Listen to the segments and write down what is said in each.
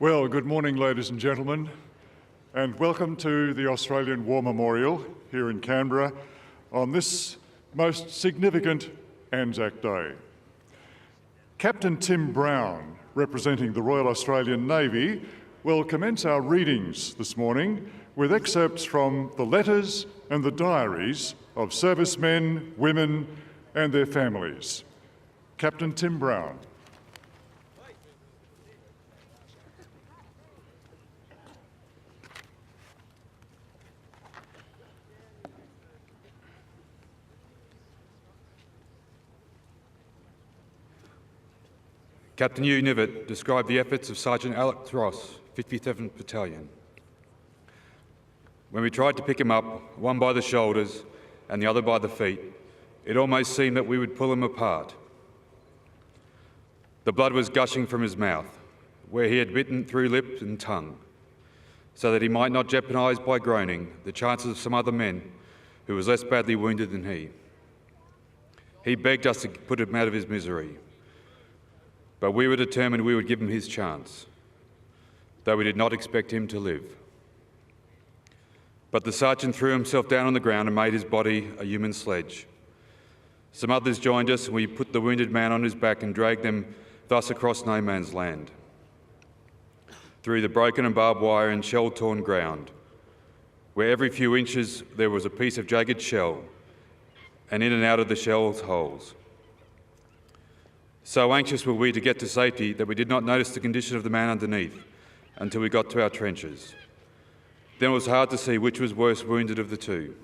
Well, good morning, ladies and gentlemen, and welcome to the Australian War Memorial here in Canberra on this most significant Anzac Day. Captain Tim Brown, representing the Royal Australian Navy, will commence our readings this morning with excerpts from the letters and the diaries of servicemen, women and their families. Captain Tim Brown. Captain Hugh Nivet described the efforts of Sergeant Alex Ross, 57th Battalion. When we tried to pick him up, one by the shoulders and the other by the feet, it almost seemed that we would pull him apart. The blood was gushing from his mouth, where he had bitten through lip and tongue, so that he might not jeopardise by groaning the chances of some other men who was less badly wounded than he. He begged us to put him out of his misery, but we were determined we would give him his chance, though we did not expect him to live. But the sergeant threw himself down on the ground and made his body a human sledge. Some others joined us and we put the wounded man on his back and dragged them thus across no man's land, through the broken and barbed wire and shell-torn ground, where every few inches there was a piece of jagged shell, and in and out of the shell's holes. So anxious were we to get to safety that we did not notice the condition of the man underneath until we got to our trenches. Then it was hard to see which was worse wounded of the two.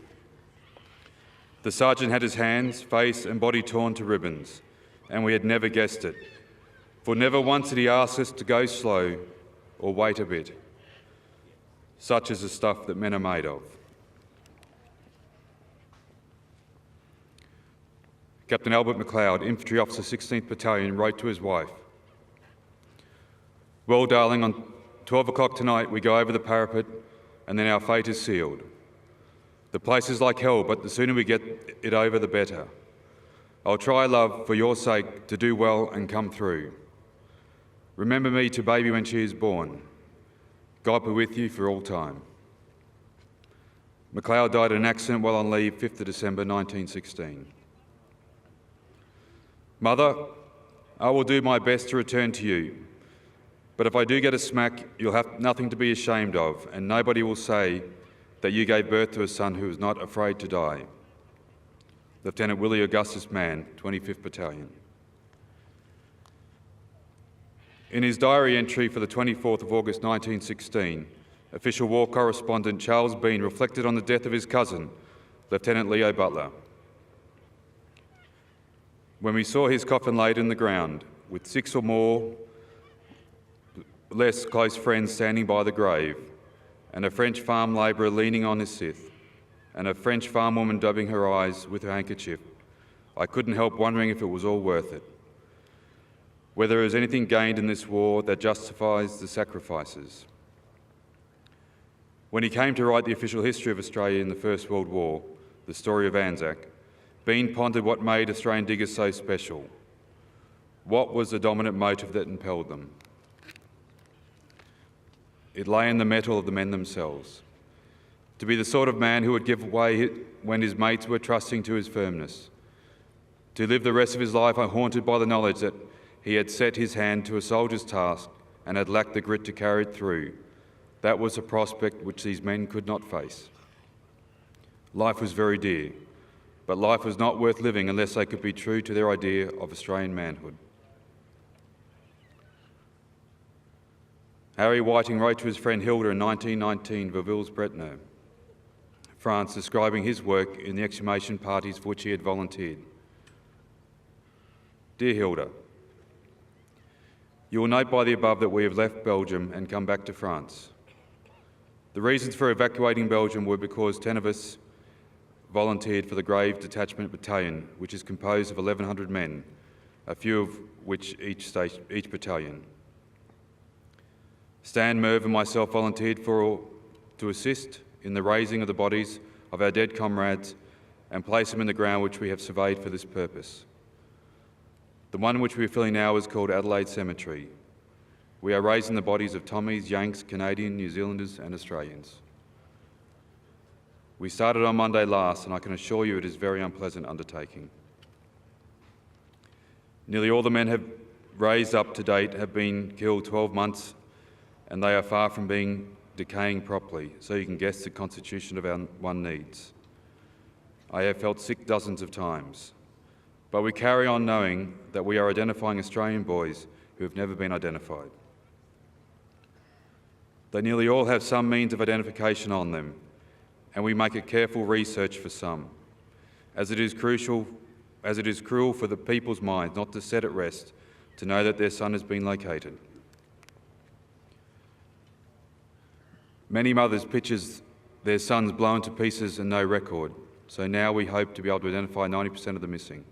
The sergeant had his hands, face and body torn to ribbons, and we had never guessed it, for never once did he ask us to go slow or wait a bit. Such is the stuff that men are made of. Captain Albert McLeod, Infantry Officer 16th Battalion, wrote to his wife, "Well, darling, on 12 o'clock tonight we go over the parapet and then our fate is sealed. The place is like hell, but the sooner we get it over, the better. I'll try, love, for your sake, to do well and come through. Remember me to baby when she is born. God be with you for all time." McLeod died in an accident while on leave 5th of December 1916. "Mother, I will do my best to return to you, but if I do get a smack, you'll have nothing to be ashamed of, and nobody will say that you gave birth to a son who was not afraid to die." Lieutenant Willie Augustus Mann, 25th Battalion. In his diary entry for the 24th of August 1916, official war correspondent Charles Bean reflected on the death of his cousin, Lieutenant Leo Butler. "When we saw his coffin laid in the ground, with 6 or more less close friends standing by the grave, and a French farm labourer leaning on his scythe, and a French farm woman dabbing her eyes with her handkerchief, I couldn't help wondering if it was all worth it, whether there is anything gained in this war that justifies the sacrifices." When he came to write the official history of Australia in the First World War, the story of Anzac, Bean pondered what made Australian diggers so special. What was the dominant motive that impelled them? It lay in the mettle of the men themselves. To be the sort of man who would give way when his mates were trusting to his firmness. To live the rest of his life haunted by the knowledge that he had set his hand to a soldier's task and had lacked the grit to carry it through. That was a prospect which these men could not face. Life was very dear, but life was not worth living unless they could be true to their idea of Australian manhood. Harry Whiting wrote to his friend Hilda in 1919, Vauville-Bretonneux, France, describing his work in the exhumation parties for which he had volunteered. "Dear Hilda, you will note by the above that we have left Belgium and come back to France. The reasons for evacuating Belgium were because 10 of us volunteered for the Grave Detachment Battalion, which is composed of 1,100 men, a few of which each battalion. Stan, Merv and myself volunteered to assist in the raising of the bodies of our dead comrades and place them in the ground which we have surveyed for this purpose. The one which we are filling now is called Adelaide Cemetery. We are raising the bodies of Tommies, Yanks, Canadian, New Zealanders and Australians. We started on Monday last, and I can assure you it is a very unpleasant undertaking. Nearly all the men have raised up to date have been killed 12 months, and they are far from being decaying properly, so you can guess the constitution of our one needs. I have felt sick dozens of times, but we carry on knowing that we are identifying Australian boys who have never been identified. They nearly all have some means of identification on them, and we make a careful research for some, as it is cruel for the people's minds not to set at rest to know that their son has been located. Many mothers pictures their sons blown to pieces and no record, so now we hope to be able to identify 90% of the missing.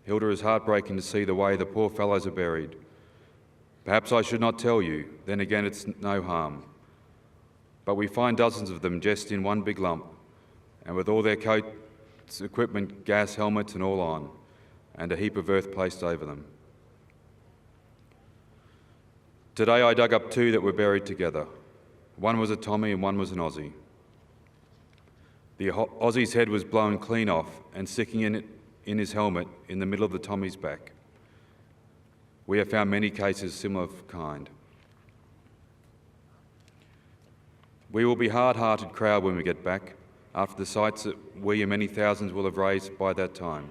Hilda, is heartbreaking to see the way the poor fellows are buried. Perhaps I should not tell you, then again it's no harm. But we find dozens of them just in one big lump, and with all their coats, equipment, gas helmets and all on, and a heap of earth placed over them. Today I dug up two that were buried together. One was a Tommy and one was an Aussie. The Aussie's head was blown clean off and sticking in his helmet in the middle of the Tommy's back. We have found many cases similar of kind. We will be a hard-hearted crowd when we get back, after the sites that we and many thousands will have raised by that time.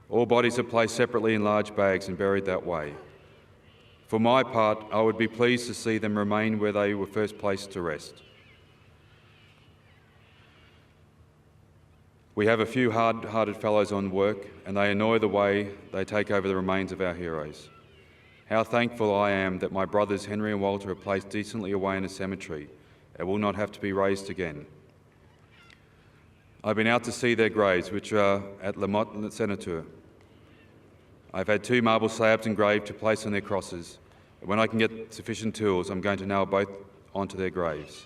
All bodies are placed separately in large bags and buried that way. For my part, I would be pleased to see them remain where they were first placed to rest. We have a few hard-hearted fellows on work, and they annoy the way they take over the remains of our heroes. How thankful I am that my brothers Henry and Walter are placed decently away in a cemetery and will not have to be raised again. I've been out to see their graves, which are at La Motte and Senator. I've had 2 marble slabs engraved to place on their crosses, and when I can get sufficient tools, I'm going to nail both onto their graves.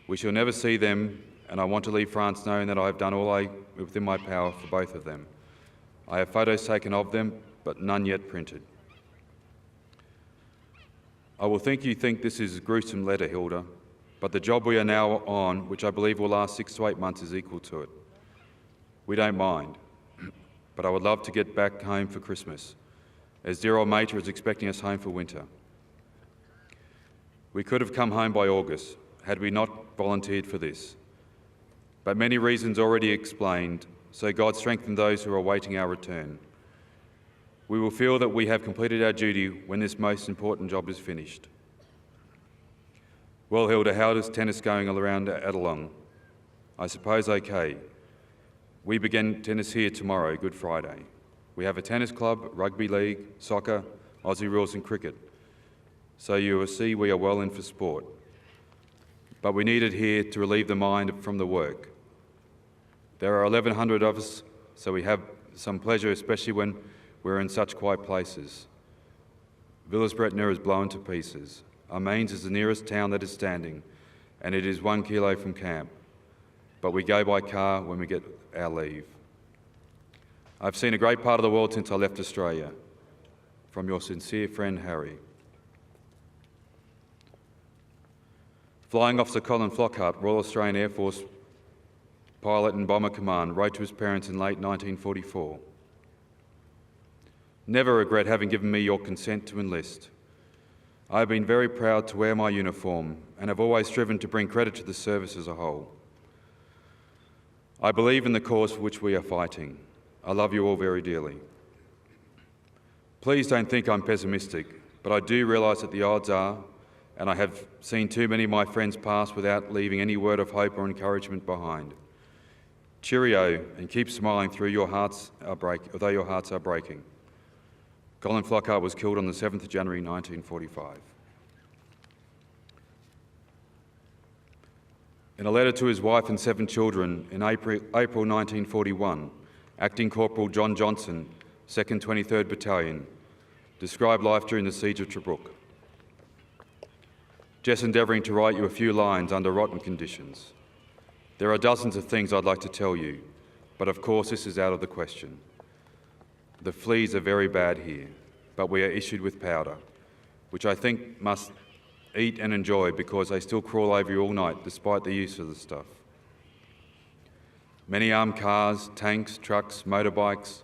We shall never see them, and I want to leave France knowing that I have done all within my power for both of them. I have photos taken of them, but none yet printed. I will think you think this is a gruesome letter, Hilda, but the job we are now on, which I believe will last 6 to 8 months, is equal to it. We don't mind, but I would love to get back home for Christmas, as dear old Mater is expecting us home for winter. We could have come home by August, had we not volunteered for this. But many reasons already explained, so God strengthen those who are awaiting our return. We will feel that we have completed our duty when this most important job is finished. Well, Hilda, how is tennis going around Adelong? I suppose okay. We begin tennis here tomorrow, Good Friday. We have a tennis club, rugby league, soccer, Aussie rules and cricket. So you will see we are well in for sport. But we need it here to relieve the mind from the work. There are 1,100 of us, so we have some pleasure, especially when we're in such quiet places. Villers-Bretonneux is blown to pieces. Amiens is the nearest town that is standing, and it is 1 kilo from camp. But we go by car when we get our leave. I've seen a great part of the world since I left Australia. From your sincere friend, Harry. Flying Officer Colin Flockhart, Royal Australian Air Force pilot and bomber command, wrote to his parents in late 1944. Never regret having given me your consent to enlist. I have been very proud to wear my uniform and have always striven to bring credit to the service as a whole. I believe in the cause for which we are fighting. I love you all very dearly. Please don't think I'm pessimistic, but I do realise that the odds are, and I have seen too many of my friends pass without leaving any word of hope or encouragement behind. Cheerio, and keep smiling though your hearts are breaking. Colin Flockhart was killed on the 7th of January 1945. In a letter to his wife and 7 children in April 1941, Acting Corporal John Johnson, 2nd 23rd Battalion, described life during the siege of Tobruk. Just endeavouring to write you a few lines under rotten conditions. There are dozens of things I'd like to tell you, but of course this is out of the question. The fleas are very bad here, but we are issued with powder. which I think must eat and enjoy because they still crawl over you all night despite the use of the stuff. Many armed cars, tanks, trucks, motorbikes,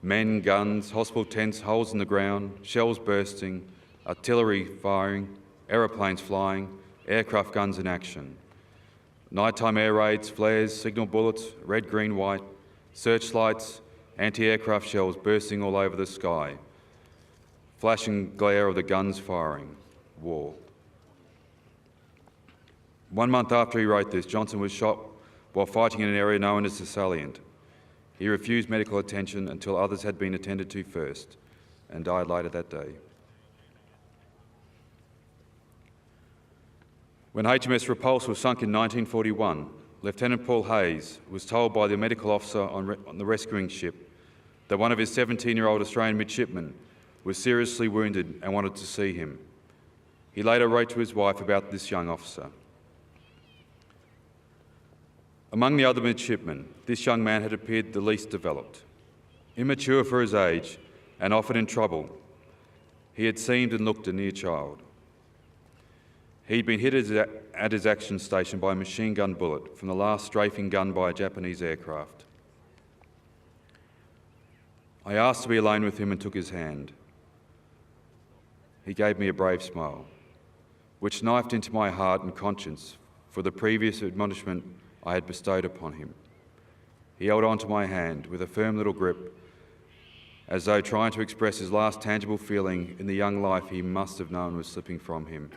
men, guns, hospital tents, holes in the ground, shells bursting, artillery firing, aeroplanes flying, aircraft guns in action. Nighttime air raids, flares, signal bullets, red, green, white, searchlights, anti-aircraft shells bursting all over the sky, flashing glare of the guns firing. War. 1 month after he wrote this, Johnson was shot while fighting in an area known as the Salient. He refused medical attention until others had been attended to first and died later that day. When HMS Repulse was sunk in 1941, Lieutenant Paul Hayes was told by the medical officer on the rescuing ship that one of his 17-year-old Australian midshipmen was seriously wounded and wanted to see him. He later wrote to his wife about this young officer. Among the other midshipmen, this young man had appeared the least developed. Immature for his age and often in trouble, he had seemed and looked a near child. He'd been hit at his action station by a machine gun bullet from the last strafing gun by a Japanese aircraft. I asked to be alone with him and took his hand. He gave me a brave smile, which knifed into my heart and conscience for the previous admonishment I had bestowed upon him. He held on to my hand with a firm little grip, as though trying to express his last tangible feeling in the young life he must have known was slipping from him.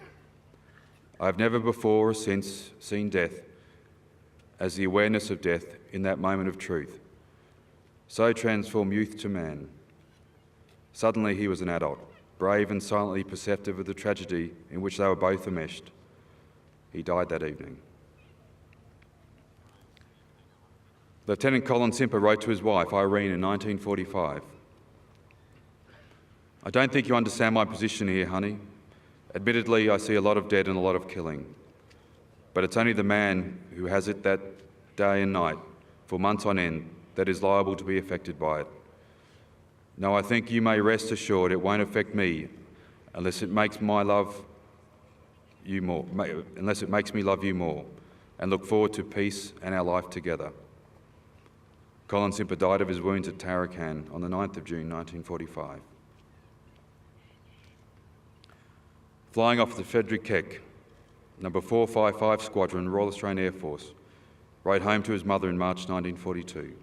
I have never before or since seen death as the awareness of death in that moment of truth. So transformed youth to man. Suddenly he was an adult, brave and silently perceptive of the tragedy in which they were both enmeshed. He died that evening. Lieutenant Colin Simper wrote to his wife, Irene, in 1945, "I don't think you understand my position here, honey. Admittedly, I see a lot of dead and a lot of killing, but it's only the man who has it that day and night, for months on end, that is liable to be affected by it. No, I think you may rest assured it won't affect me unless it makes me love you more, and look forward to peace and our life together." Colin Simper died of his wounds at Tarakan on the 9th of June 1945. Flying off the Frederick Keck, number 455 Squadron, Royal Australian Air Force, wrote home to his mother in March 1942.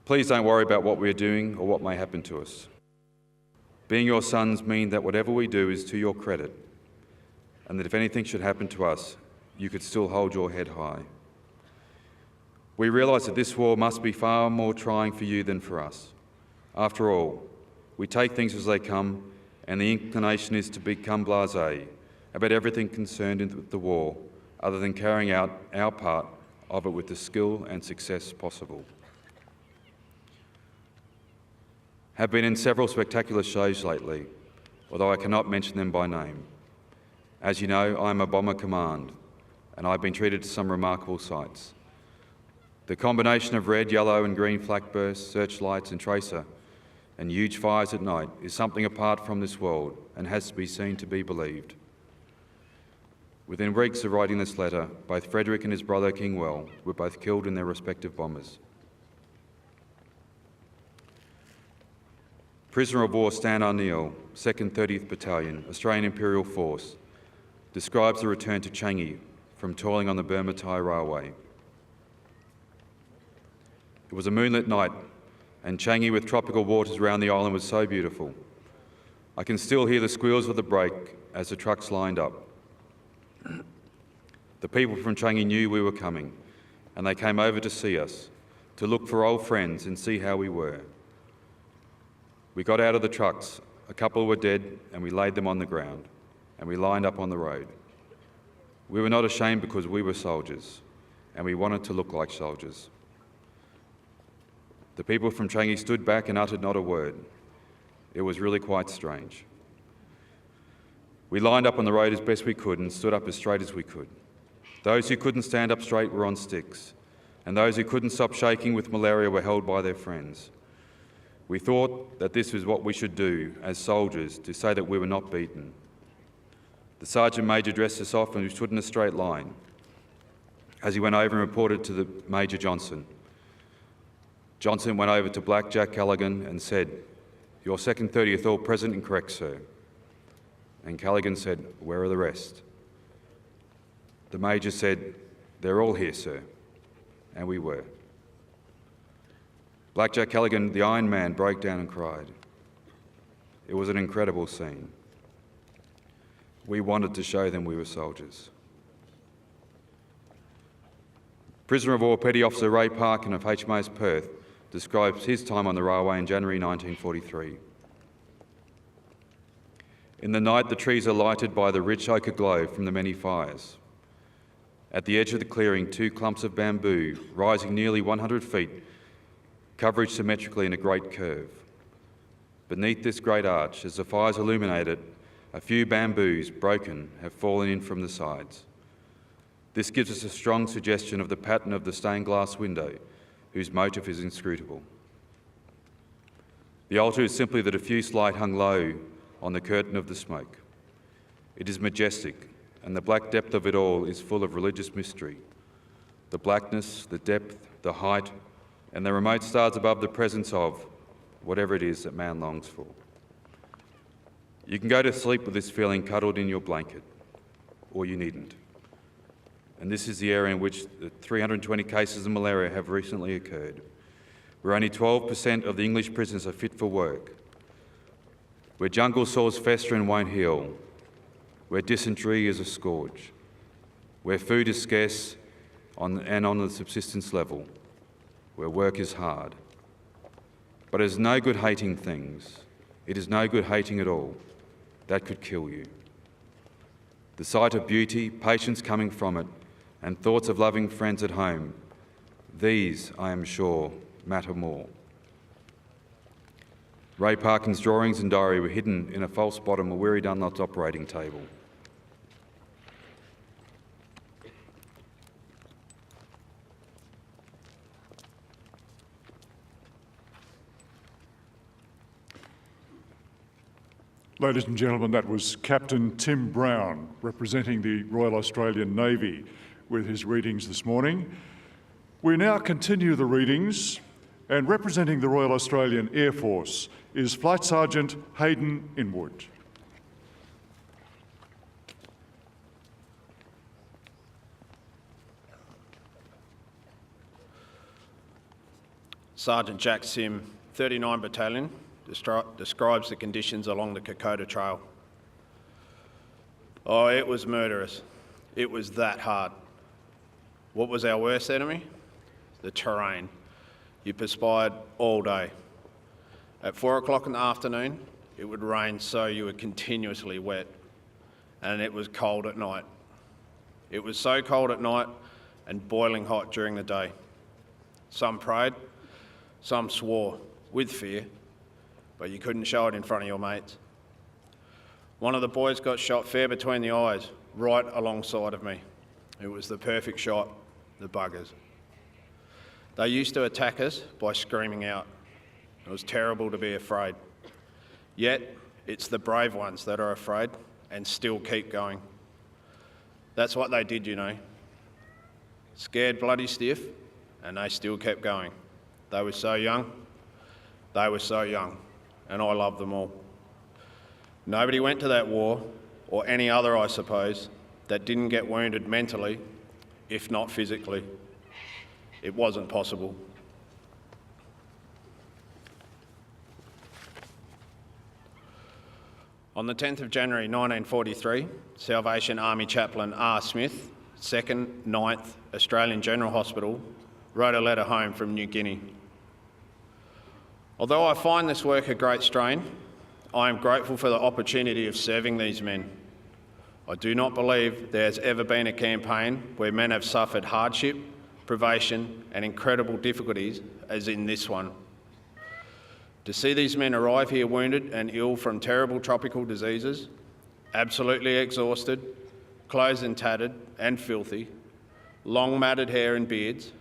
"Please don't worry about what we are doing or what may happen to us. Being your sons mean that whatever we do is to your credit, and that if anything should happen to us, you could still hold your head high. We realise that this war must be far more trying for you than for us. After all, we take things as they come, and the inclination is to become blasé about everything concerned in the war, other than carrying out our part of it with the skill and success possible. Have been in several spectacular shows lately, although I cannot mention them by name. As you know, I am a bomber command, and I've been treated to some remarkable sights. The combination of red, yellow and green flak bursts, searchlights and tracer, and huge fires at night is something apart from this world and has to be seen to be believed. Within weeks of writing this letter, both Frederick and his brother Kingwell were both killed in their respective bombers. Prisoner of War Stan O'Neill, 2nd 30th Battalion, Australian Imperial Force, describes the return to Changi from toiling on the Burma-Thai Railway. It was a moonlit night, and Changi with tropical waters around the island was so beautiful. I can still hear the squeals of the brake as the trucks lined up. The people from Changi knew we were coming, and they came over to see us, to look for old friends and see how we were. We got out of the trucks, a couple were dead, and we laid them on the ground, and we lined up on the road. We were not ashamed because we were soldiers, and we wanted to look like soldiers. The people from Changi stood back and uttered not a word. It was really quite strange. We lined up on the road as best we could and stood up as straight as we could. Those who couldn't stand up straight were on sticks, and those who couldn't stop shaking with malaria were held by their friends. We thought that this was what we should do as soldiers, to say that we were not beaten. The Sergeant Major dressed us off and we stood in a straight line. As he went over and reported to the Major Johnson, Johnson went over to Black Jack Callaghan and said, "Your 2nd 30th all present and correct, sir." And Callaghan said, "Where are the rest?" The Major said, "They're all here, sir." And we were. Black Jack Callaghan, the Iron Man, broke down and cried. It was an incredible scene. We wanted to show them we were soldiers. Prisoner of War Petty Officer Ray Parkin of HMAS Perth describes his time on the railway in January 1943. In the night, the trees are lighted by the rich ochre glow from the many fires. At the edge of the clearing, 2 clumps of bamboo, rising nearly 100 feet, coverage symmetrically in a great curve. Beneath this great arch, as the fires illuminate it, a few bamboos, broken, have fallen in from the sides. This gives us a strong suggestion of the pattern of the stained glass window, whose motif is inscrutable. The altar is simply the diffuse light hung low on the curtain of the smoke. It is majestic, and the black depth of it all is full of religious mystery. The blackness, the depth, the height, and the remote stars above the presence of whatever it is that man longs for. You can go to sleep with this feeling cuddled in your blanket, or you needn't. And this is the area in which the 320 cases of malaria have recently occurred, where only 12% of the English prisoners are fit for work, where jungle sores fester and won't heal, where dysentery is a scourge, where food is scarce and on the subsistence level, where work is hard. But it is no good hating things. It is no good hating at all. That could kill you. The sight of beauty, patience coming from it, and thoughts of loving friends at home, these, I am sure, matter more. Ray Parkin's drawings and diary were hidden in a false bottom of Weary Dunlop's operating table. Ladies and gentlemen, that was Captain Tim Brown, representing the Royal Australian Navy, with his readings this morning. We now continue the readings, and representing the Royal Australian Air Force is Flight Sergeant Hayden Inwood. Sergeant Jack Sim, 39 Battalion, describes the conditions along the Kerehona Trail. Oh, it was murderous. It was that hard. What was our worst enemy? The terrain. You perspired all day. At 4 o'clock in the afternoon, it would rain so you were continuously wet, and it was cold at night. It was so cold at night and boiling hot during the day. Some prayed, some swore, with fear, but you couldn't show it in front of your mates. One of the boys got shot fair between the eyes, right alongside of me. It was the perfect shot, the buggers. They used to attack us by screaming out. It was terrible to be afraid. Yet, it's the brave ones that are afraid and still keep going. That's what they did, you know. Scared bloody stiff, and they still kept going. They were so young, and I love them all. Nobody went to that war, or any other, I suppose, that didn't get wounded mentally, if not physically. It wasn't possible. On the 10th of January 1943, Salvation Army Chaplain R. Smith, 2nd, 9th Australian General Hospital, wrote a letter home from New Guinea. Although I find this work a great strain, I am grateful for the opportunity of serving these men. I do not believe there has ever been a campaign where men have suffered hardship, privation and incredible difficulties as in this one. To see these men arrive here wounded and ill from terrible tropical diseases, absolutely exhausted, clothes and tattered and filthy, long matted hair and beards,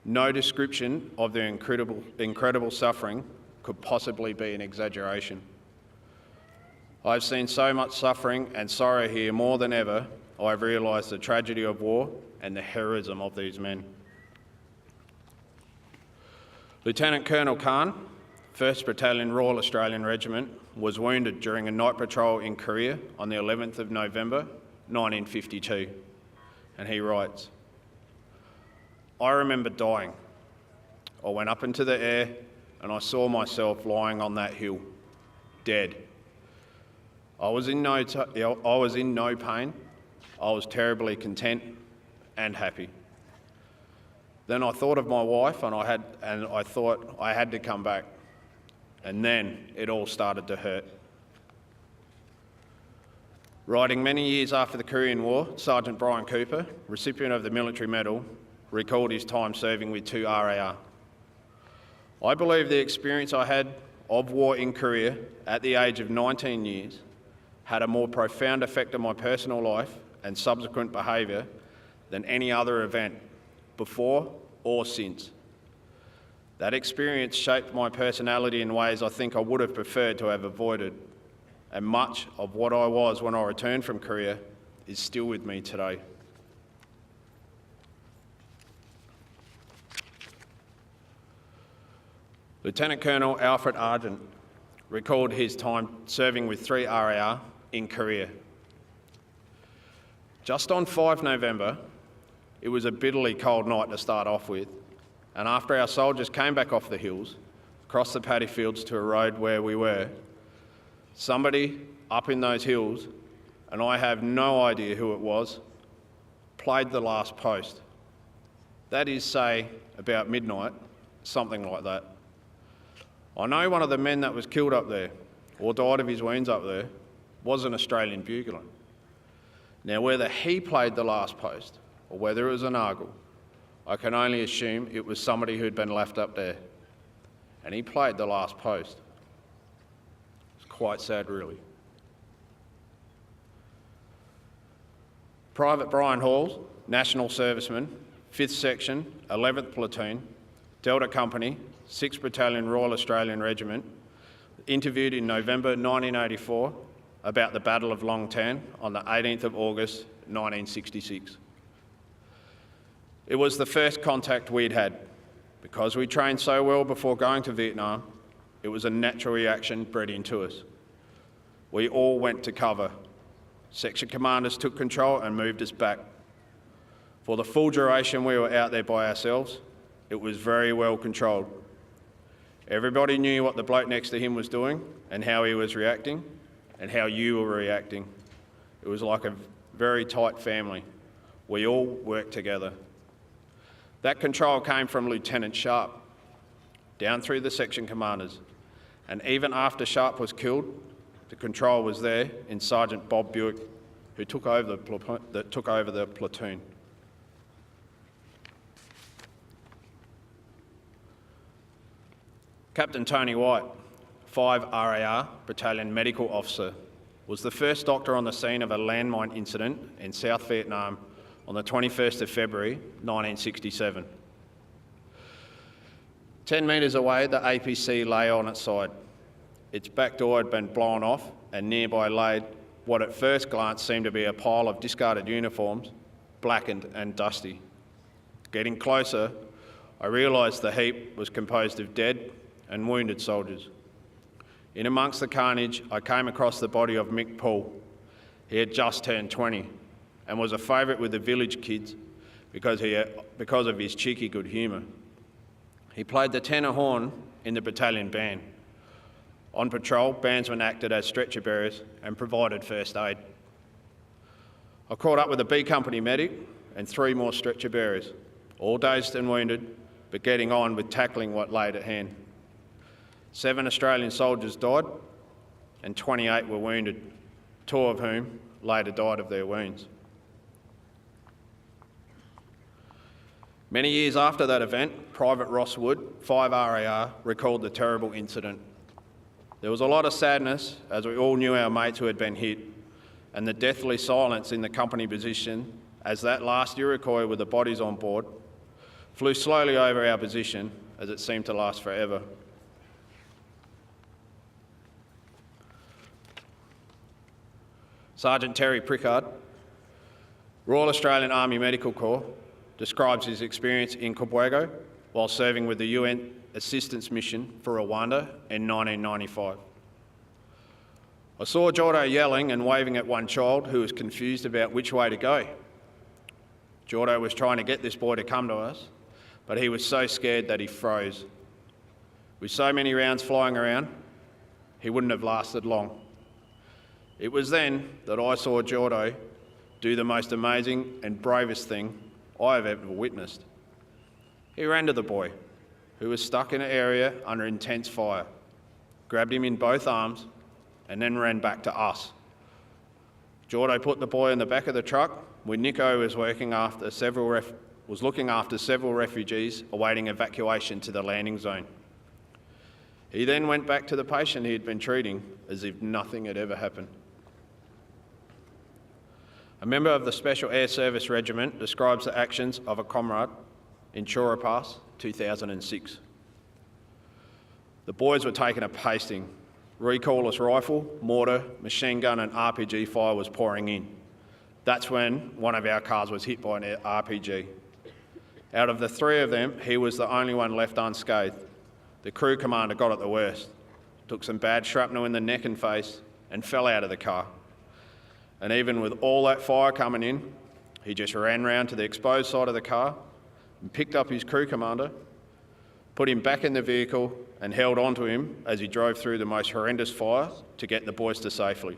no description of their incredible suffering could possibly be an exaggeration. I've seen so much suffering and sorrow here more than ever. I've realised the tragedy of war and the heroism of these men. Lieutenant Colonel Khan, 1st Battalion Royal Australian Regiment, was wounded during a night patrol in Korea on the 11th of November 1952, and he writes, "I remember dying. I went up into the air and I saw myself lying on that hill, dead. I was in no pain. I was terribly content and happy. Then I thought of my wife and I thought I had to come back. And then it all started to hurt." Writing many years after the Korean War, Sergeant Brian Cooper, recipient of the Military Medal, recalled his time serving with 2 RAR. "I believe the experience I had of war in Korea at the age of 19 years had a more profound effect on my personal life and subsequent behaviour than any other event, before or since. That experience shaped my personality in ways I think I would have preferred to have avoided, and much of what I was when I returned from Korea is still with me today." Lieutenant Colonel Alfred Argent recalled his time serving with 3 RAR in Korea. "Just on 5 November, it was a bitterly cold night to start off with, and after our soldiers came back off the hills, across the paddy fields to a road where we were, somebody up in those hills, and I have no idea who it was, played the last post. That is, say, about midnight, something like that. I know one of the men that was killed up there, or died of his wounds up there, was an Australian bugler. Now, whether he played the last post, or whether it was an argle, I can only assume it was somebody who'd been left up there. And he played the last post. It's quite sad, really." Private Brian Halls, National Serviceman, 5th Section, 11th Platoon, Delta Company, 6th Battalion Royal Australian Regiment, interviewed in November 1984 about the Battle of Long Tan on the 18th of August 1966. "It was the first contact we'd had. Because we trained so well before going to Vietnam, it was a natural reaction bred into us. We all went to cover. Section commanders took control and moved us back. For the full duration we were out there by ourselves, it was very well controlled. Everybody knew what the bloke next to him was doing and how he was reacting and how you were reacting. It was like a very tight family. We all worked together. That control came from Lieutenant Sharp, down through the section commanders, and even after Sharp was killed, the control was there in Sergeant Bob Buick, who took over the platoon. Captain Tony White, 5 RAR Battalion Medical Officer, was the first doctor on the scene of a landmine incident in South Vietnam on the 21st of February 1967. 10 metres away, the APC lay on its side. Its back door had been blown off and nearby laid what at first glance seemed to be a pile of discarded uniforms, blackened and dusty. Getting closer, I realised the heap was composed of dead and wounded soldiers. In amongst the carnage, I came across the body of Mick Paul. He had just turned 20 and was a favourite with the village kids because of his cheeky good humour. He played the tenor horn in the battalion band. On patrol, bandsmen acted as stretcher bearers and provided first aid. I caught up with a B Company medic and 3 more stretcher bearers, all dazed and wounded, but getting on with tackling what laid at hand. 7 Australian soldiers died and 28 were wounded, 2 of whom later died of their wounds. Many years after that event, Private Ross Wood, 5 RAR, recalled the terrible incident. There was a lot of sadness as we all knew our mates who had been hit, and the deathly silence in the company position as that last Iroquois with the bodies on board flew slowly over our position as it seemed to last forever. Sergeant Terry Prickard, Royal Australian Army Medical Corps, describes his experience in Cobwago while serving with the UN Assistance Mission for Rwanda in 1995. I saw Jordo yelling and waving at one child who was confused about which way to go. Jordo was trying to get this boy to come to us, but he was so scared that he froze. With so many rounds flying around, he wouldn't have lasted long. It was then that I saw Jordo do the most amazing and bravest thing I have ever witnessed. He ran to the boy, who was stuck in an area under intense fire, grabbed him in both arms, and then ran back to us. Jordo put the boy in the back of the truck where Nico was looking after several refugees awaiting evacuation to the landing zone. He then went back to the patient he had been treating as if nothing had ever happened. A member of the Special Air Service Regiment describes the actions of a comrade in Chora Pass, 2006. The boys were taking a pasting. Recoilless rifle, mortar, machine gun and RPG fire was pouring in. That's when one of our cars was hit by an RPG. Out of the three of them, he was the only one left unscathed. The crew commander got it the worst, took some bad shrapnel in the neck and face and fell out of the car. And even with all that fire coming in, he just ran round to the exposed side of the car and picked up his crew commander, put him back in the vehicle and held on to him as he drove through the most horrendous fire to get the boys to safely.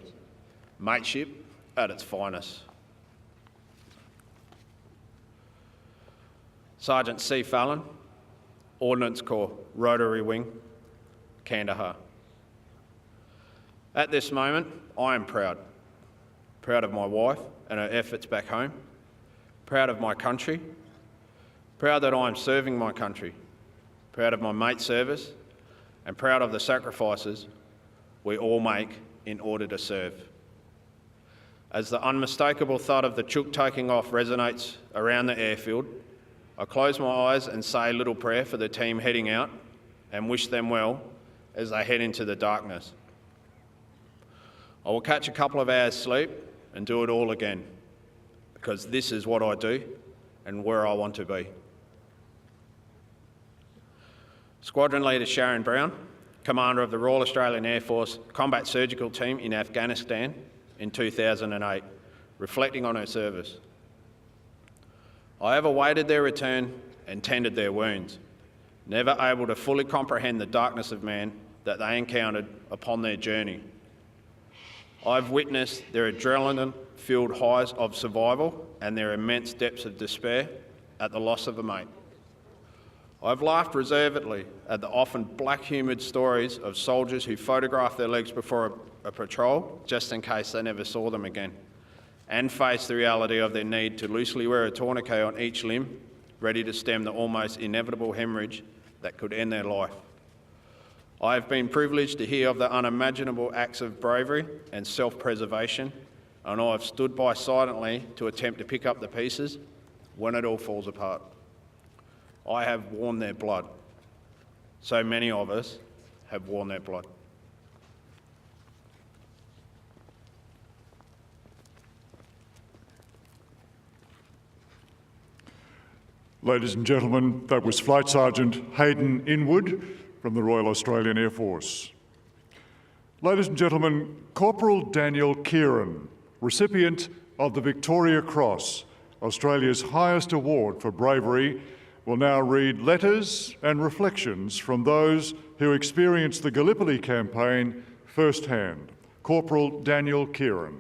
Mateship at its finest. Sergeant C. Fallon, Ordnance Corps, Rotary Wing, Kandahar. At this moment, I am proud. Proud of my wife and her efforts back home. Proud of my country. Proud that I am serving my country. Proud of my mate's service and proud of the sacrifices we all make in order to serve. As the unmistakable thud of the chook taking off resonates around the airfield, I close my eyes and say a little prayer for the team heading out and wish them well as they head into the darkness. I will catch a couple of hours sleep and do it all again, because this is what I do and where I want to be. Squadron Leader Sharon Brown, Commander of the Royal Australian Air Force Combat Surgical Team in Afghanistan in 2008, reflecting on her service. I have awaited their return and tended their wounds, never able to fully comprehend the darkness of man that they encountered upon their journey. I've witnessed their adrenaline-filled highs of survival and their immense depths of despair at the loss of a mate. I've laughed reservedly at the often black-humoured stories of soldiers who photographed their legs before a patrol just in case they never saw them again, and faced the reality of their need to loosely wear a tourniquet on each limb, ready to stem the almost inevitable hemorrhage that could end their life. I have been privileged to hear of the unimaginable acts of bravery and self-preservation, and I have stood by silently to attempt to pick up the pieces when it all falls apart. I have worn their blood. So many of us have worn their blood. Ladies and gentlemen, that was Flight Sergeant Hayden Inwood from the Royal Australian Air Force. Ladies and gentlemen, Corporal Dan Keighran, recipient of the Victoria Cross, Australia's highest award for bravery, will now read letters and reflections from those who experienced the Gallipoli campaign firsthand. Corporal Dan Keighran.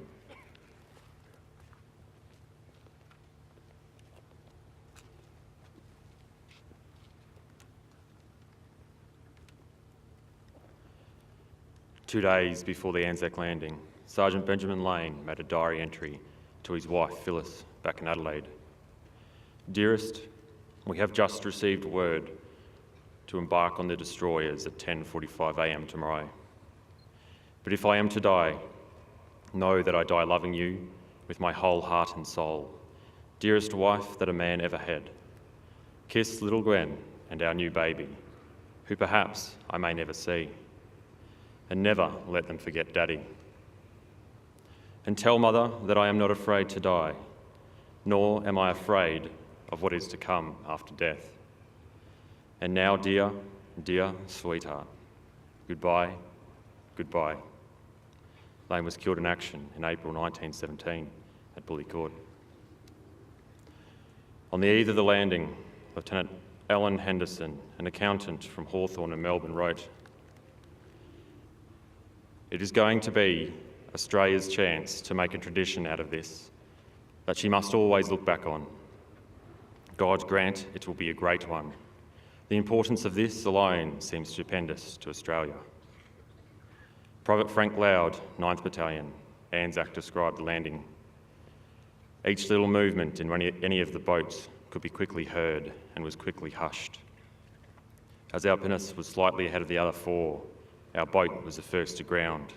Two days before the Anzac landing, Sergeant Benjamin Lane made a diary entry to his wife Phyllis back in Adelaide. Dearest, we have just received word to embark on the destroyers at 10:45 a.m. tomorrow. But if I am to die, know that I die loving you with my whole heart and soul, dearest wife that a man ever had. Kiss little Gwen and our new baby, who perhaps I may never see. And never let them forget Daddy. and tell Mother that I am not afraid to die, nor am I afraid of what is to come after death. And now, dear, dear sweetheart, goodbye, goodbye. Lane was killed in action in April 1917 at Bully Court. On the eve of the landing, Lieutenant Alan Henderson, an accountant from Hawthorne in Melbourne, wrote, "It is going to be Australia's chance to make a tradition out of this, that she must always look back on. God grant it will be a great one. The importance of this alone seems stupendous to Australia." Private Frank Loud, 9th Battalion, Anzac, described the landing. Each little movement in any of the boats could be quickly heard and was quickly hushed. As our pinnace was slightly ahead of the other four, our boat was the first to ground.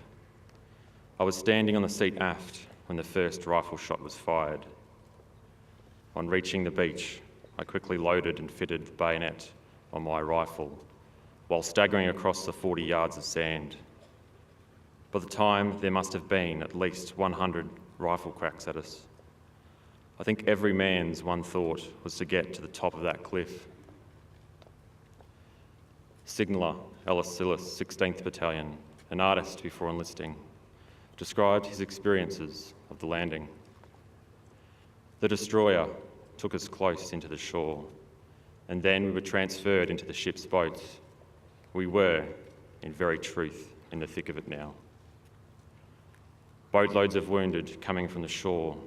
I was standing on the seat aft when the first rifle shot was fired. On reaching the beach, I quickly loaded and fitted the bayonet on my rifle while staggering across the 40 yards of sand. By the time, there must have been at least 100 rifle cracks at us. I think every man's one thought was to get to the top of that cliff. Signaller Ellis Sillis, 16th Battalion, an artist before enlisting, described his experiences of the landing. The destroyer took us close into the shore, and then we were transferred into the ship's boats. We were, in very truth, in the thick of it now. Boatloads of wounded coming from the shore,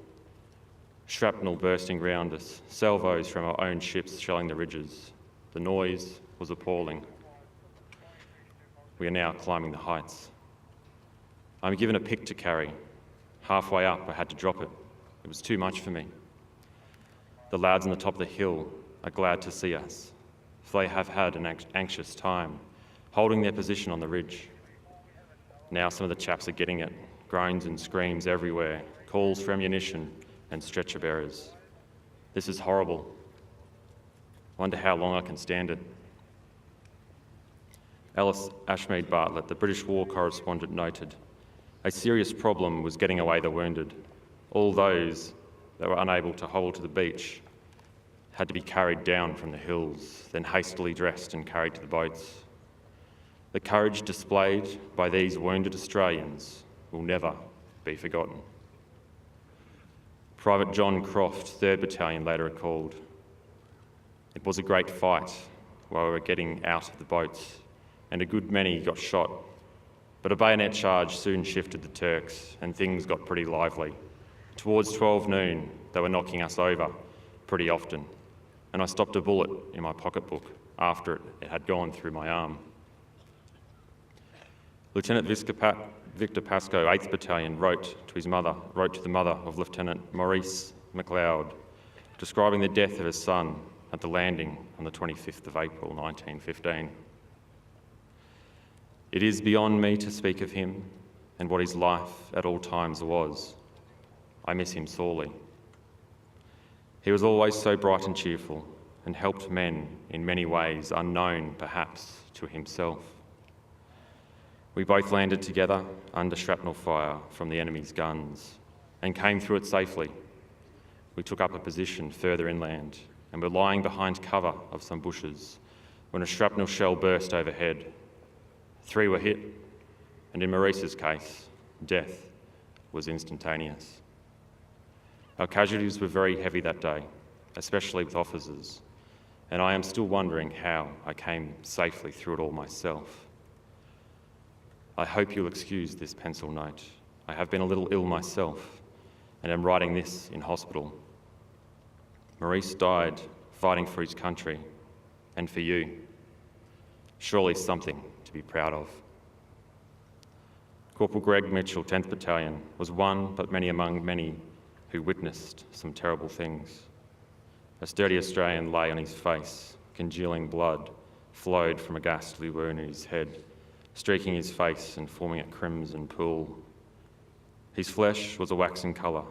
shrapnel bursting round us, salvos from our own ships shelling the ridges. The noise was appalling. We are now climbing the heights. I'm given a pick to carry. Halfway up, I had to drop it. It was too much for me. The lads on the top of the hill are glad to see us, for they have had an anxious time, holding their position on the ridge. Now some of the chaps are getting it, groans and screams everywhere, calls for ammunition and stretcher bearers. This is horrible. Wonder how long I can stand it. Alice Ashmead Bartlett, the British war correspondent, noted, "A serious problem was getting away the wounded. All those that were unable to hold to the beach had to be carried down from the hills, then hastily dressed and carried to the boats. The courage displayed by these wounded Australians will never be forgotten." Private John Croft, 3rd Battalion, later recalled, "It was a great fight while we were getting out of the boats, and a good many got shot, but a bayonet charge soon shifted the Turks and things got pretty lively. Towards 12 noon, they were knocking us over pretty often, and I stopped a bullet in my pocketbook after it had gone through my arm." Lieutenant Victor Pascoe, 8th Battalion, wrote to the mother of Lieutenant Maurice McLeod, describing the death of his son at the landing on the 25th of April 1915. "It is beyond me to speak of him and what his life at all times was. I miss him sorely. He was always so bright and cheerful and helped men in many ways unknown, perhaps, to himself. We both landed together under shrapnel fire from the enemy's guns and came through it safely. We took up a position further inland and were lying behind cover of some bushes when a shrapnel shell burst overhead. 3 were hit, and in Maurice's case, death was instantaneous. Our casualties were very heavy that day, especially with officers, and I am still wondering how I came safely through it all myself. I hope you'll excuse this pencil note. I have been a little ill myself and am writing this in hospital. Maurice died fighting for his country and for you. Surely something to be proud of." Corporal Greg Mitchell, 10th Battalion, was one but many among many who witnessed some terrible things. A sturdy Australian lay on his face, congealing blood flowed from a ghastly wound in his head, streaking his face and forming a crimson pool. His flesh was a waxen colour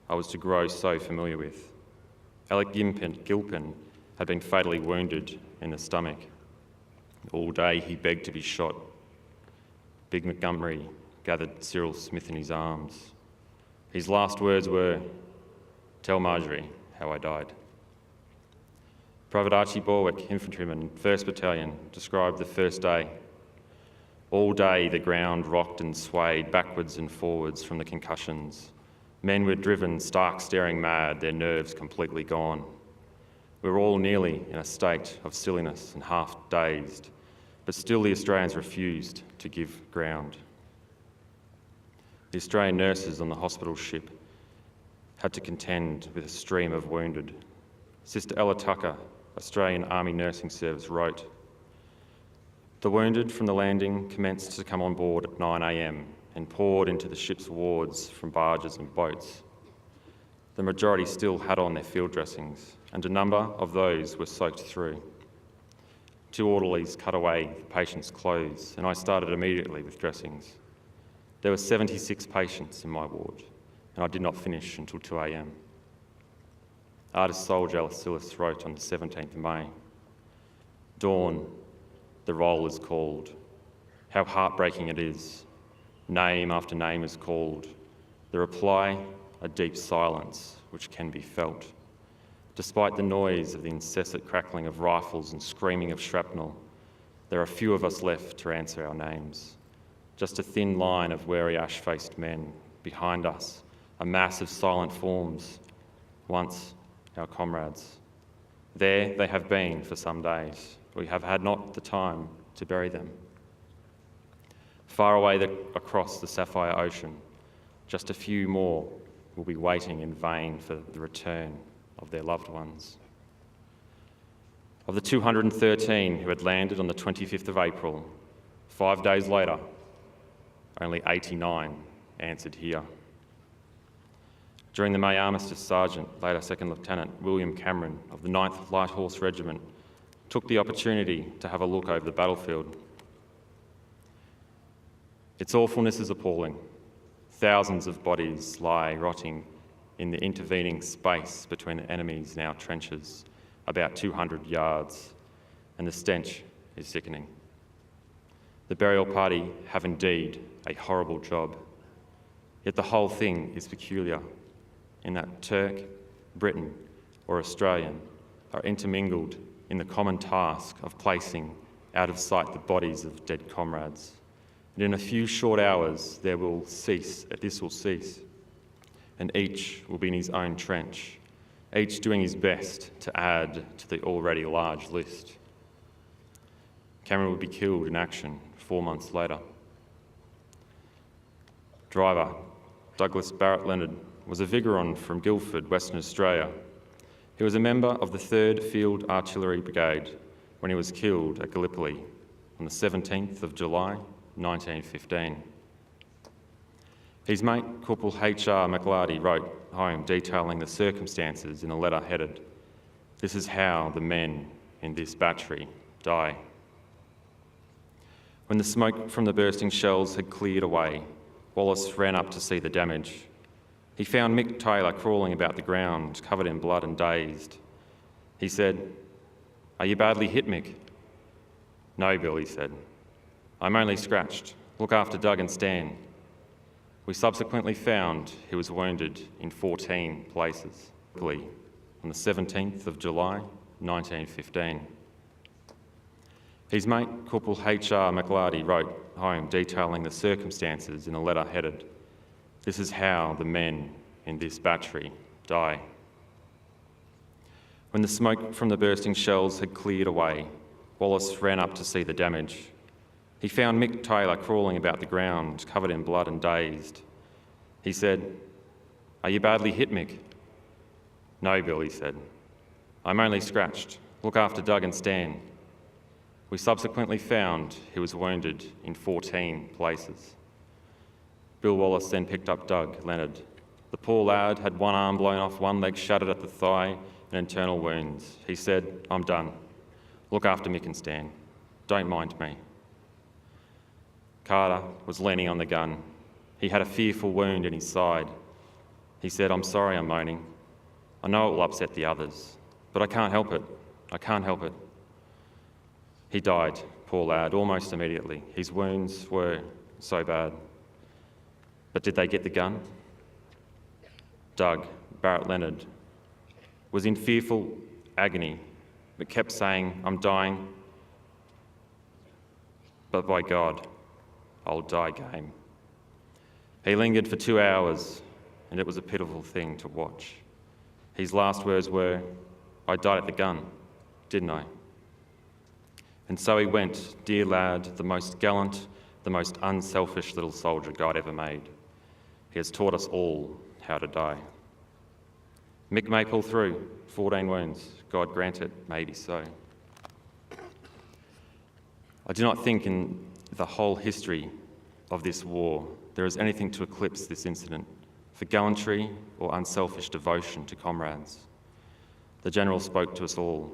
I was to grow so familiar with. Alec Gilpin had been fatally wounded in the stomach. All day he begged to be shot. Big Montgomery gathered Cyril Smith in his arms. His last words were, "Tell Marjorie how I died." Private Archie Borwick, infantryman, 1st Battalion, described the first day. All day the ground rocked and swayed backwards and forwards from the concussions. Men were driven stark staring mad, their nerves completely gone. We were all nearly in a state of silliness and half dazed, but still the Australians refused to give ground. The Australian nurses on the hospital ship had to contend with a stream of wounded. Sister Ella Tucker, Australian Army Nursing Service, wrote, "The wounded from the landing commenced to come on board at 9 a.m. and poured into the ship's wards from barges and boats. The majority still had on their field dressings, and a number of those were soaked through. 2 orderlies cut away the patients' clothes, and I started immediately with dressings. There were 76 patients in my ward, and I did not finish until 2 a.m. Artist soldier Alcilis wrote on the 17th of May, "Dawn, the roll is called. How heartbreaking it is. Name after name is called. The reply, a deep silence which can be felt. Despite the noise of the incessant crackling of rifles and screaming of shrapnel, there are few of us left to answer our names. Just a thin line of wary ash-faced men. Behind us, a mass of silent forms, once our comrades. There they have been for some days. We have had not the time to bury them. Far away across the sapphire ocean, just a few more will be waiting in vain for the return of their loved ones." Of the 213 who had landed on the 25th of April, 5 days later, only 89 answered here. During the May Armistice, Sergeant, later Second Lieutenant William Cameron of the 9th Light Horse Regiment took the opportunity to have a look over the battlefield. "Its awfulness is appalling. Thousands of bodies lie rotting in the intervening space between the enemy's now trenches, about 200 yards, and the stench is sickening. The burial party have indeed a horrible job, yet the whole thing is peculiar in that Turk, Briton, or Australian are intermingled in the common task of placing out of sight the bodies of dead comrades. And in a few short hours this will cease, and each will be in his own trench, each doing his best to add to the already large list." Cameron would be killed in action 4 months later. Driver Douglas Barrett Leonard was a Vigouron from Guildford, Western Australia. He was a member of the 3rd Field Artillery Brigade when he was killed at Gallipoli on the 17th of July, 1915. His mate, Corporal H.R. McLarty, wrote home detailing the circumstances in a letter headed, "This is how the men in this battery die." When the smoke from the bursting shells had cleared away, Wallace ran up to see the damage. He found Mick Taylor crawling about the ground, covered in blood and dazed. He said, "Are you badly hit, Mick?" "No, Bill," he said. "I'm only scratched. Look after Doug and Stan." We subsequently found he was wounded in 14 places, on the 17th of July, 1915. His mate, Corporal H.R. McLarty, wrote home detailing the circumstances in a letter headed, "This is how the men in this battery die." When the smoke from the bursting shells had cleared away, Wallace ran up to see the damage. He found Mick Taylor crawling about the ground, covered in blood and dazed. He said, "Are you badly hit, Mick?" "No, Bill," he said. "I'm only scratched. Look after Doug and Stan." We subsequently found he was wounded in 14 places. Bill Wallace then picked up Doug Leonard. The poor lad had one arm blown off, one leg shattered at the thigh, and internal wounds. He said, "I'm done. Look after Mick and Stan. Don't mind me." Carter was leaning on the gun. He had a fearful wound in his side. He said, "I'm sorry I'm moaning. I know it will upset the others, but I can't help it. I can't help it." He died, poor lad, almost immediately. His wounds were so bad. But did they get the gun? Doug, Barrett Leonard, was in fearful agony, but kept saying, "I'm dying, but by God, I'll die game." He lingered for 2 hours, and it was a pitiful thing to watch. His last words were, "I died at the gun, didn't I?" And so he went, dear lad, the most gallant, the most unselfish little soldier God ever made. He has taught us all how to die. Mick may pull through, 14 wounds, God grant it, maybe so. I do not think in the whole history of this war there is anything to eclipse this incident for gallantry or unselfish devotion to comrades. The General spoke to us all.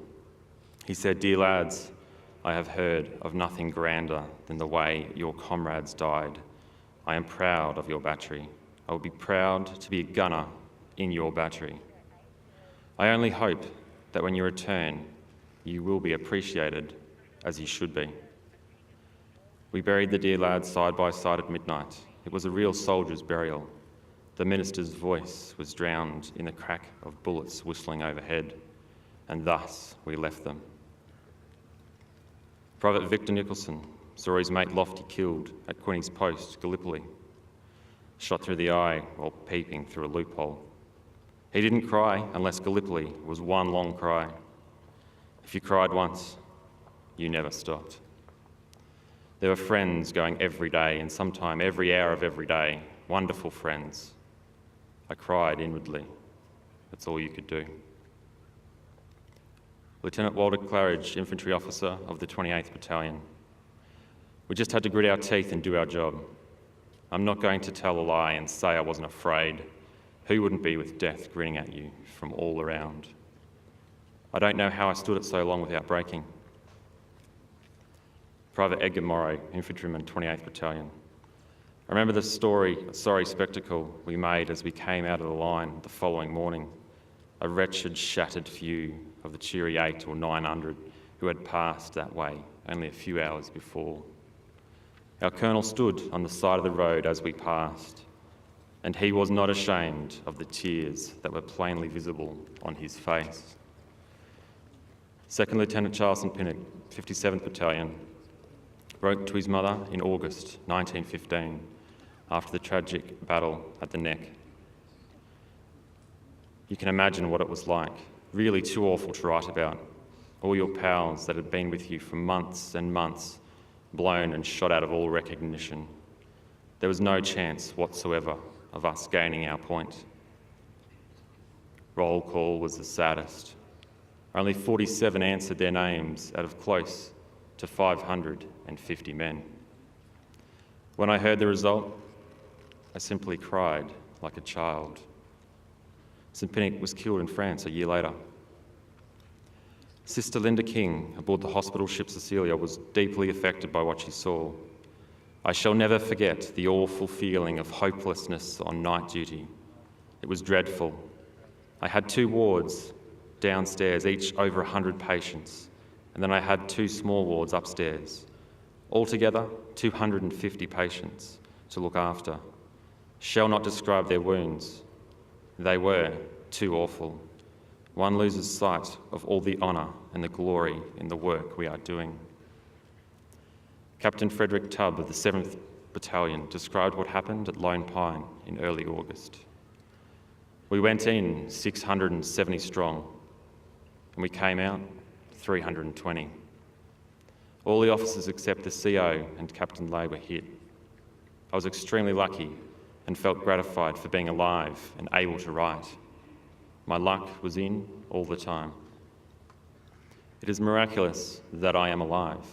He said, "Dear lads, I have heard of nothing grander than the way your comrades died. I am proud of your battery. I will be proud to be a gunner in your battery. I only hope that when you return, you will be appreciated as you should be." We buried the dear lads side by side at midnight. It was a real soldier's burial. The minister's voice was drowned in the crack of bullets whistling overhead, and thus we left them. Private Victor Nicholson saw his mate Lofty killed at Queen's Post, Gallipoli, shot through the eye while peeping through a loophole. He didn't cry unless Gallipoli was one long cry. If you cried once, you never stopped. There were friends going every day and sometime every hour of every day, wonderful friends. I cried inwardly. That's all you could do. Lieutenant Walter Claridge, infantry officer of the 28th Battalion. We just had to grit our teeth and do our job. I'm not going to tell a lie and say I wasn't afraid. Who wouldn't be with death grinning at you from all around? I don't know how I stood it so long without breaking. Private Edgar Morrow, infantryman, 28th Battalion. I remember the sorry spectacle we made as we came out of the line the following morning. A wretched, shattered few of the cheery 8 or 900 who had passed that way only a few hours before. Our colonel stood on the side of the road as we passed, and he was not ashamed of the tears that were plainly visible on his face. Second Lieutenant Charles Pinnock, 57th Battalion, wrote to his mother in August 1915 after the tragic battle at the Neck. You can imagine what it was like, really too awful to write about. All your pals that had been with you for months and months, blown and shot out of all recognition. There was no chance whatsoever of us gaining our point. Roll call was the saddest. Only 47 answered their names out of close to 550 men. When I heard the result, I simply cried like a child. St. Pinnock was killed in France a year later. Sister Linda King, aboard the hospital ship Cecilia, was deeply affected by what she saw. I shall never forget the awful feeling of hopelessness on night duty. It was dreadful. I had 2 wards downstairs, each over 100 patients, and then I had 2 small wards upstairs. Altogether, 250 patients to look after. Shall not describe their wounds. They were too awful. One loses sight of all the honour and the glory in the work we are doing. Captain Frederick Tubb of the 7th Battalion described what happened at Lone Pine in early August. We went in 670 strong, and we came out 320. All the officers except the CO and Captain Lay were hit. I was extremely lucky and felt gratified for being alive and able to write. My luck was in all the time. It is miraculous that I am alive.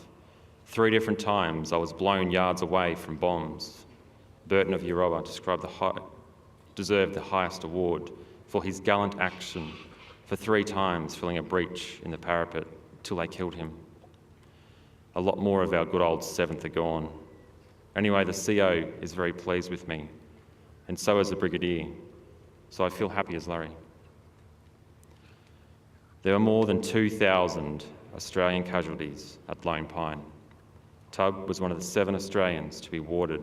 3 different times I was blown yards away from bombs. Burton of Euroa deserved the highest award for his gallant action for 3 times filling a breach in the parapet till they killed him. A lot more of our good old 7th are gone. Anyway, the CO is very pleased with me, and so is the Brigadier, so I feel happy as Larry. There were more than 2,000 Australian casualties at Lone Pine. Tubb was one of the 7 Australians to be awarded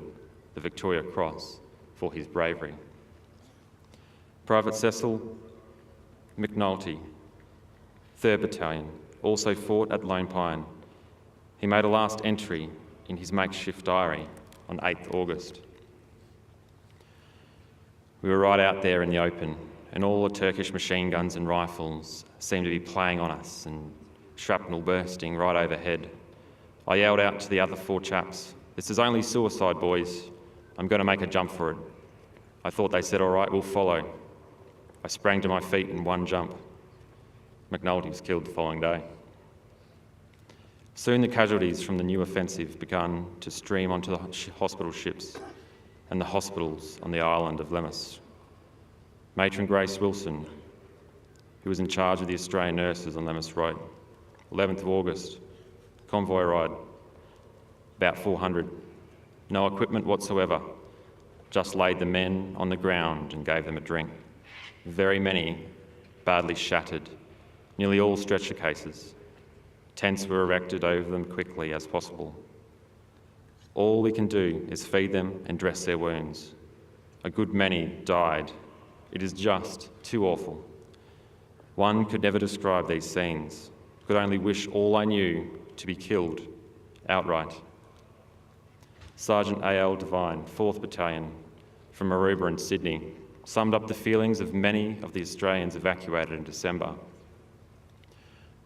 the Victoria Cross for his bravery. Private Cecil McNulty, 3rd Battalion, also fought at Lone Pine. He made a last entry in his makeshift diary on 8th August. We were right out there in the open, and all the Turkish machine guns and rifles seemed to be playing on us and shrapnel bursting right overhead. I yelled out to the other 4 chaps, "This is only suicide, boys. I'm going to make a jump for it." I thought they said, "All right, we'll follow." I sprang to my feet in one jump. McNulty was killed the following day. Soon the casualties from the new offensive began to stream onto the hospital ships and the hospitals on the island of Lemus. Matron Grace Wilson, who was in charge of the Australian nurses on Lemus Road, 11th of August, convoy ride, about 400, no equipment whatsoever, just laid the men on the ground and gave them a drink. Very many badly shattered, nearly all stretcher cases. Tents were erected over them quickly as possible. All we can do is feed them and dress their wounds. A good many died. It is just too awful. One could never describe these scenes, could only wish all I knew to be killed outright. Sergeant A.L. Devine, 4th Battalion, from Maroubra in Sydney, summed up the feelings of many of the Australians evacuated in December.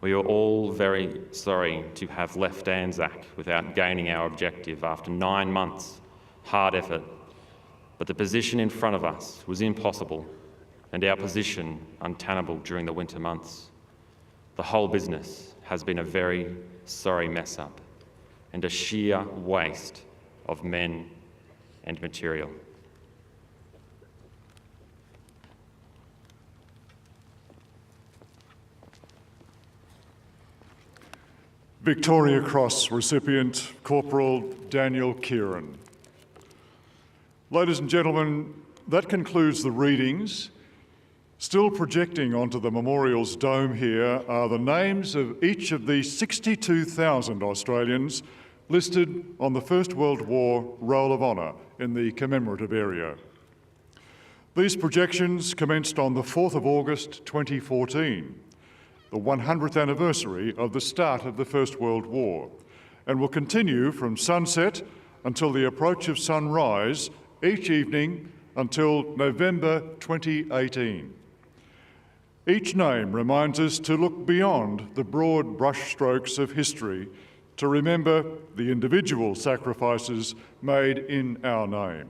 "We are all very sorry to have left Anzac without gaining our objective after 9 months' hard effort, but the position in front of us was impossible and our position untenable during the winter months. The whole business has been a very sorry mess-up and a sheer waste of men and material." Victoria Cross recipient, Corporal Dan Keighran. Ladies and gentlemen, that concludes the readings. Still projecting onto the memorial's dome here are the names of each of the 62,000 Australians listed on the First World War Roll of Honour in the commemorative area. These projections commenced on the 4th of August 2014, the 100th anniversary of the start of the First World War, and will continue from sunset until the approach of sunrise each evening until November 2018. Each name reminds us to look beyond the broad brushstrokes of history to remember the individual sacrifices made in our name.